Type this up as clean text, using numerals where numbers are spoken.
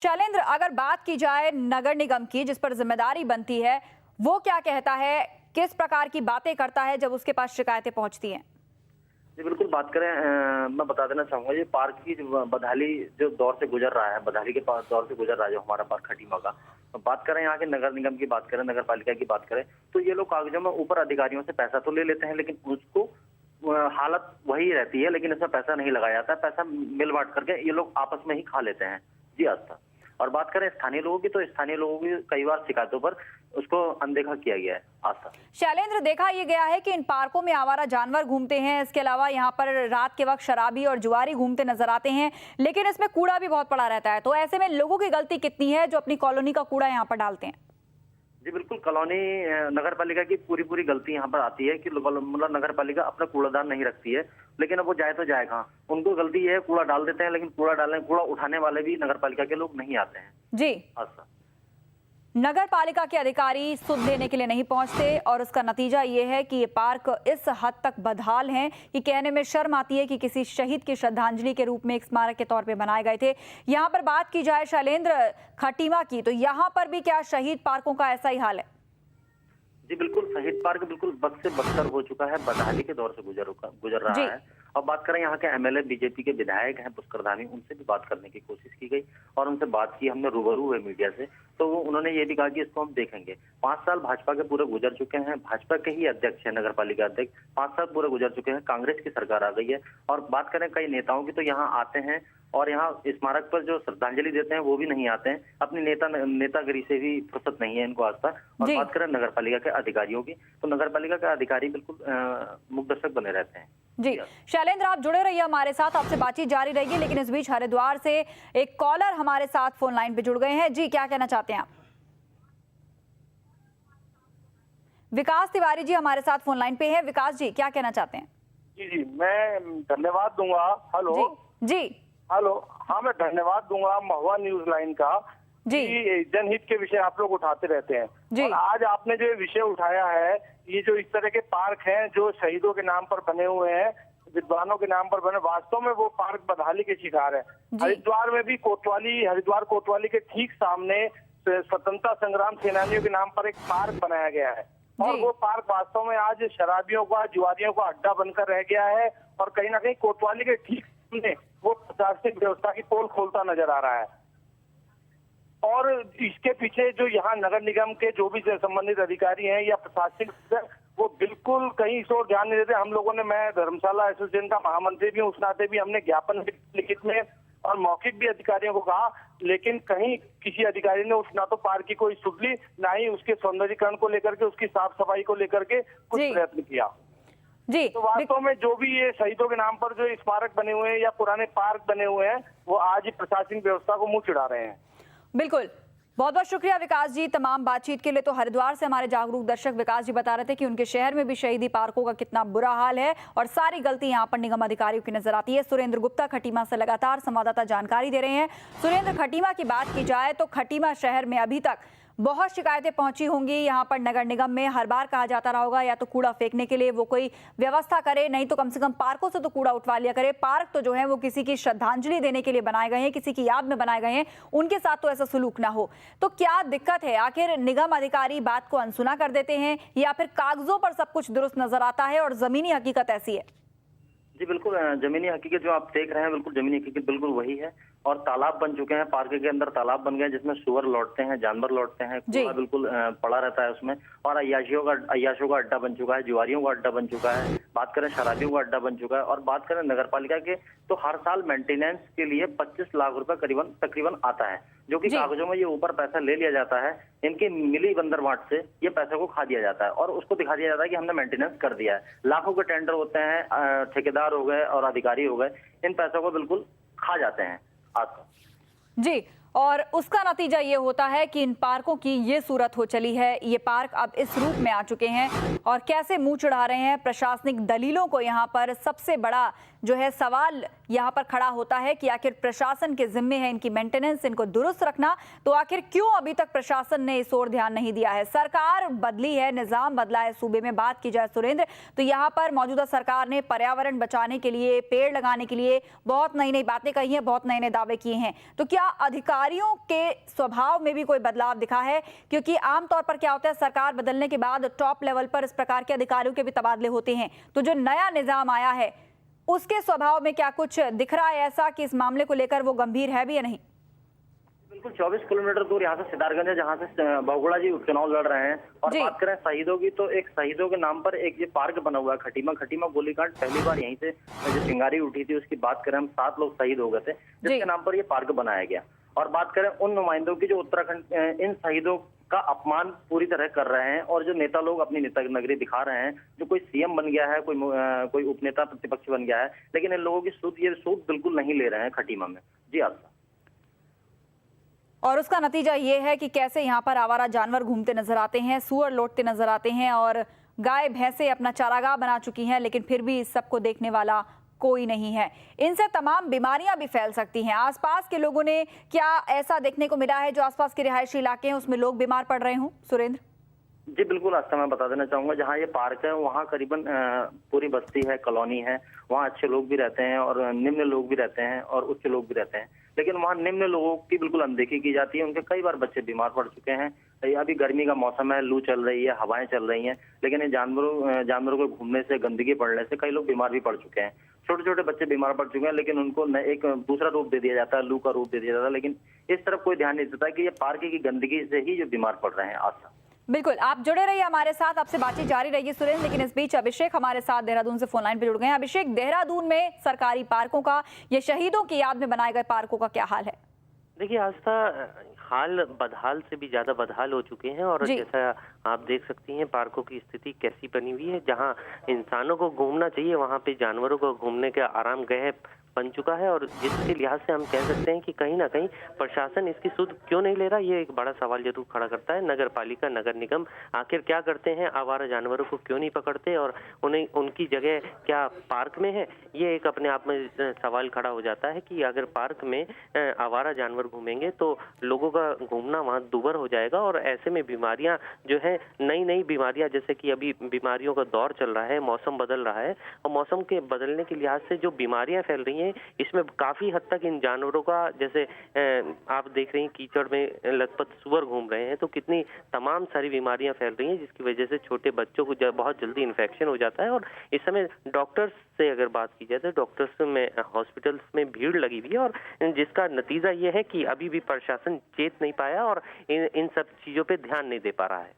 शैलेंद्र, अगर बात की जाए नगर निगम की जिस पर जिम्मेदारी बनती है, वो क्या कहता है, किस प्रकार की बातें करता है जब उसके पास शिकायतें पहुंचती हैं? जी बिल्कुल, बात करें मैं बता देना चाहूंगा, ये पार्क की बदहाली जो दौर से गुजर रहा है, बदहाली के पास दौर से गुजर रहा है जो हमारा पार्क खटीमा का। तो बात करें यहाँ के नगर निगम की, बात करें नगर पालिका की, बात करें तो ये लोग कागजों में ऊपर अधिकारियों से पैसा तो ले लेते हैं, लेकिन उसको हालत वही रहती है, लेकिन इसमें पैसा नहीं लगाया जाता है। पैसा मिल बांट करके ये लोग आपस में ही खा लेते हैं जी आस्था। और बात करें स्थानीय लोगों की, तो स्थानीय लोगों की कई बार शिकायतों पर उसको अनदेखा किया गया है आस्था। शैलेंद्र, देखा ये गया है कि इन पार्कों में आवारा जानवर घूमते हैं, इसके अलावा यहाँ पर रात के वक्त शराबी और जुआरी घूमते नजर आते हैं, लेकिन इसमें कूड़ा भी बहुत पड़ा रहता है। तो ऐसे में लोगों की गलती कितनी है जो अपनी कॉलोनी का कूड़ा यहाँ पर डालते हैं? जी बिल्कुल, कॉलोनी नगर पालिका की पूरी गलती यहाँ पर आती है कि मतलब नगर पालिका अपना कूड़ादान नहीं रखती है, लेकिन अब वो जाए तो जाए कहाँ। उनको गलती ये है, कूड़ा डाल देते हैं, लेकिन कूड़ा उठाने वाले भी नगर पालिका के लोग नहीं आते हैं जी। अच्छा, नगर पालिका के अधिकारी सुध लेने के लिए नहीं पहुंचते और उसका नतीजा ये है कि ये पार्क इस हद तक बदहाल हैं कि कहने में शर्म आती है कि किसी शहीद की श्रद्धांजलि के रूप में एक स्मारक के तौर पे बनाए गए थे। यहाँ पर बात की जाए शैलेंद्र खटीमा की, तो यहाँ पर भी क्या शहीद पार्कों का ऐसा ही हाल है? जी बिल्कुल, शहीद पार्क बिल्कुल बद से बदतर हो चुका है, बदहाली के दौर से गुजर रहा है। और बात करें यहाँ के एमएलए बीजेपी के विधायक हैं पुष्कर धामी, उनसे भी बात करने की कोशिश की गई और उनसे बात की हमने, रूबरू हुए मीडिया से, तो उन्होंने ये भी कहा कि इसको हम देखेंगे। 5 साल भाजपा के पूरे गुजर चुके हैं, भाजपा के ही अध्यक्ष है नगर पालिका अध्यक्ष, 5 साल पूरे गुजर चुके हैं, कांग्रेस की सरकार आ गई है। और बात करें कई नेताओं की, तो यहाँ आते हैं और यहाँ स्मारक पर जो श्रद्धांजलि देते हैं वो भी नहीं आते हैं, अपनी नेतागिरी से भी फुर्सत नहीं है इनको आज तक। और बात करें नगर पालिका के अधिकारियों की, तो नगर पालिका के अधिकारी बिल्कुल मुखदर्शक बने रहते हैं जी। शैलेंद्र, आप जुड़े रहिए हमारे साथ, आपसे बातचीत जारी रहेगी, लेकिन इस बीच हरिद्वार से एक कॉलर हमारे साथ फोन लाइन पे जुड़ गए हैं। जी, क्या कहना चाहते हैं आप? विकास तिवारी जी हमारे साथ फोन लाइन पे हैं। विकास जी, क्या कहना चाहते हैं? जी, मैं धन्यवाद दूंगा। हेलो जी। हेलो, हाँ, मैं धन्यवाद दूंगा महुआ न्यूज लाइन का जी। जनहित के विषय आप लोग उठाते रहते हैं जी। और आज आपने जो विषय उठाया है, ये जो इस तरह के पार्क हैं जो शहीदों के नाम पर बने हुए हैं, विद्वानों के नाम पर बने, वास्तव में वो पार्क बदहाली के शिकार है। हरिद्वार में भी हरिद्वार कोतवाली के ठीक सामने स्वतंत्रता संग्राम सेनानियों के नाम पर एक पार्क बनाया गया है और वो पार्क वास्तव में आज शराबियों का, जुआरियों का अड्डा बनकर रह गया है और कहीं ना कहीं कोतवाली के ठीक सामने वो प्रशासनिक व्यवस्था की पोल खोलता नजर आ रहा है। और इसके पीछे जो यहाँ नगर निगम के जो भी संबंधित अधिकारी हैं या प्रशासनिक, वो बिल्कुल कहीं इस ओर ध्यान नहीं देते। हम लोगों ने, मैं धर्मशाला एसोसिएशन का महामंत्री भी हूँ, उस नाते भी हमने ज्ञापन लिखित में और मौखिक भी अधिकारियों को कहा, लेकिन कहीं किसी अधिकारी ने ना तो पार्क की कोई सुध ली, ना ही उसके सौंदर्यीकरण को लेकर के, उसकी साफ सफाई को लेकर के कुछ प्रयत्न किया जी। तो वास्तव में जो भी ये शहीदों के नाम पर जो स्मारक बने हुए हैं या पुराने पार्क बने हुए हैं, वो आज ही प्रशासनिक व्यवस्था को मुंह चिढ़ा रहे हैं। बिल्कुल, बहुत बहुत शुक्रिया विकास जी तमाम बातचीत के लिए। तो हरिद्वार से हमारे जागरूक दर्शक विकास जी बता रहे थे कि उनके शहर में भी शहीदी पार्कों का कितना बुरा हाल है और सारी गलती यहां पर निगम अधिकारियों की नजर आती है। सुरेंद्र गुप्ता खटीमा से लगातार संवाददाता जानकारी दे रहे हैं। सुरेंद्र, खटीमा की बात की जाए तो खटीमा शहर में अभी तक बहुत शिकायतें पहुंची होंगी। यहाँ पर नगर निगम में हर बार कहा जाता रहा होगा या तो कूड़ा फेंकने के लिए वो कोई व्यवस्था करे, नहीं तो कम से कम पार्कों से तो कूड़ा उठवा लिया करे। पार्क तो जो है वो किसी की श्रद्धांजलि देने के लिए बनाए गए हैं, किसी की याद में बनाए गए हैं, उनके साथ तो ऐसा सलूक ना हो। तो क्या दिक्कत है? आखिर निगम अधिकारी बात को अनसुना कर देते हैं या फिर कागजों पर सब कुछ दुरुस्त नजर आता है और जमीनी हकीकत ऐसी है? जी बिल्कुल, जमीनी हकीकत जो आप देख रहे हैं, बिल्कुल जमीनी हकीकत बिल्कुल वही है। और तालाब बन चुके हैं, पार्क के अंदर तालाब बन गए जिसमें सुअर लौटते हैं, जानवर लौटते हैं, कूड़ा बिल्कुल पड़ा रहता है उसमें। और अय्याशियों का अड्डा बन चुका है, जुआरियों का अड्डा बन चुका है, बात करें शराबियों का अड्डा बन चुका है। और बात करें नगर पालिका के, तो हर साल मेंटेनेंस के लिए 25 लाख रुपए तकरीबन आता है, जो कि कागजों में ये ऊपर पैसा ले लिया जाता है। इनके मिली बंदर बाट से ये पैसे को खा दिया जाता है और उसको दिखा दिया जाता है कि हमने मेंटेनेंस कर दिया है। लाखों के टेंडर होते हैं, ठेकेदार हो गए और अधिकारी हो गए, इन पैसों को बिल्कुल खा जाते हैं आज जी। और उसका नतीजा ये होता है कि इन पार्कों की ये सूरत हो चली है। ये पार्क अब इस रूप में आ चुके हैं और कैसे मुंह चढ़ा रहे हैं प्रशासनिक दलीलों को। यहाँ पर सबसे बड़ा जो है सवाल यहाँ पर खड़ा होता है कि आखिर प्रशासन के जिम्मे है इनकी मेंटेनेंस, इनको दुरुस्त रखना, तो आखिर क्यों अभी तक प्रशासन ने इस ओर ध्यान नहीं दिया है? सरकार बदली है, निजाम बदला है सूबे में। बात की जाए सुरेंद्र, तो यहाँ पर मौजूदा सरकार ने पर्यावरण बचाने के लिए, पेड़ लगाने के लिए बहुत नई नई बातें कही हैं, बहुत नए नए दावे किए हैं। तो क्या अधिकारी अधिकारियों के स्वभाव में भी कोई बदलाव दिखा है? क्योंकि आमतौर पर क्या होता है, सरकार बदलने के बाद टॉप लेवल पर इस प्रकार के अधिकारियों के भी तबादले होते हैं, तो जो नया निजाम आया है उसके स्वभाव में क्या कुछ दिख रहा है ऐसा कि इस मामले को लेकर वो गंभीर है भी या नहीं? बिल्कुल 24 किलोमीटर दूर यहाँ से सिद्धार्थगंज है, जहाँ से बहुगुणा जी उपचुनाव लड़ रहे हैं। और जी। बात करें शहीदों की, तो एक शहीदों के नाम पर एक ये पार्क बना हुआ है खटीमा गोलीकांड पहली बार यहीं से जो चिंगारी उठी थी उसकी बात करें, हम 7 लोग शहीद हो गए थे, जिसके नाम पर ये पार्क बनाया गया। और बात करें उन नुमाइंदों की जो उत्तराखंड इन शहीदों का अपमान पूरी तरह कर रहे हैं, और जो नेता लोग अपनी नेता नगरी दिखा रहे हैं, जो कोई सीएम बन गया है, कोई उपनेता प्रतिपक्ष बन गया है, लेकिन इन लोगों की सूद बिल्कुल नहीं ले रहे हैं खटीमा में। जी आस्था। और उसका नतीजा ये है कि कैसे यहाँ पर आवारा जानवर घूमते नजर आते हैं, सुअर लौटते नजर आते हैं, और गाय भैंसे अपना चारागाह बना चुकी हैं, लेकिन फिर भी इस सबको देखने वाला कोई नहीं है। इनसे तमाम बीमारियां भी फैल सकती हैं। आसपास के लोगों ने क्या ऐसा देखने को मिला है, जो आसपास के रिहायशी इलाके हैं उसमें लोग बीमार पड़ रहे हों? सुरेंद्र जी बिल्कुल आस्था, मैं बता देना चाहूंगा, जहाँ ये पार्क है वहाँ करीबन पूरी बस्ती है, कॉलोनी है, वहाँ अच्छे लोग भी रहते हैं और निम्न लोग भी रहते हैं और उच्च लोग भी रहते हैं, लेकिन वहाँ निम्न लोगों की बिल्कुल अनदेखी की जाती है। उनके कई बार बच्चे बीमार पड़ चुके हैं। अभी गर्मी का मौसम है, लू चल रही है, हवाएं चल रही हैं, लेकिन इन जानवरों को घूमने से, गंदगी पड़ने से कई लोग बीमार भी पड़ चुके हैं। छोटे छोटे बच्चे बीमार पड़ चुके हैं, लेकिन उनको एक दूसरा रूप दे दिया जाता है, लू का रूप दे दिया जाता है, लेकिन इस तरफ कोई ध्यान नहीं देता कि ये पार्क की गंदगी से ही जो बीमार पड़ रहे हैं। आस्था बिल्कुल, आप जुड़े रहिए हमारे साथ, आपसे बातचीत जारी रहेगी सुरेंद्र। लेकिन इस बीच अभिषेक हमारे साथ देहरादून से फोन लाइन पे जुड़ गए हैं। अभिषेक, देहरादून में सरकारी पार्कों का, ये शहीदों की याद में बनाए गए पार्कों का क्या हाल है? देखिए आस्था, हाल बदहाल से भी ज्यादा बदहाल हो चुके हैं, और जैसा आप देख सकती हैं पार्कों की स्थिति कैसी बनी हुई है। जहां इंसानों को घूमना चाहिए वहां पे जानवरों को घूमने का आरामगाह बन चुका है, और जिसके लिहाज से हम कह सकते हैं कि कहीं ना कहीं प्रशासन इसकी सुध क्यों नहीं ले रहा, ये एक बड़ा सवाल जरूर खड़ा करता है। नगर पालिका, नगर निगम आखिर क्या करते हैं, आवारा जानवरों को क्यों नहीं पकड़ते और उन्हें उनकी जगह क्या पार्क में है? ये एक अपने आप में सवाल खड़ा हो जाता है कि अगर पार्क में आवारा जानवर घूमेंगे तो लोगों का घूमना वहाँ दूभर हो जाएगा, और ऐसे में बीमारियां जो है, नई नई बीमारियां, जैसे कि अभी बीमारियों का दौर चल रहा है, मौसम बदल रहा है, और मौसम के बदलने के लिहाज से जो बीमारियां फैल रही हैं इसमें काफी हद तक इन जानवरों का, जैसे आप देख रही हैं कीचड़ में लथपथ सुअर घूम रहे हैं, तो कितनी तमाम सारी बीमारियां फैल रही हैं, जिसकी वजह से छोटे बच्चों को बहुत जल्दी इन्फेक्शन हो जाता है। और इस समय डॉक्टर्स से अगर बात की जाए तो डॉक्टर्स में, हॉस्पिटल्स में भीड़ लगी हुई है, और जिसका नतीजा ये है कि अभी भी प्रशासन चेत नहीं पाया और इन सब चीजों पे ध्यान नहीं दे पा रहा है।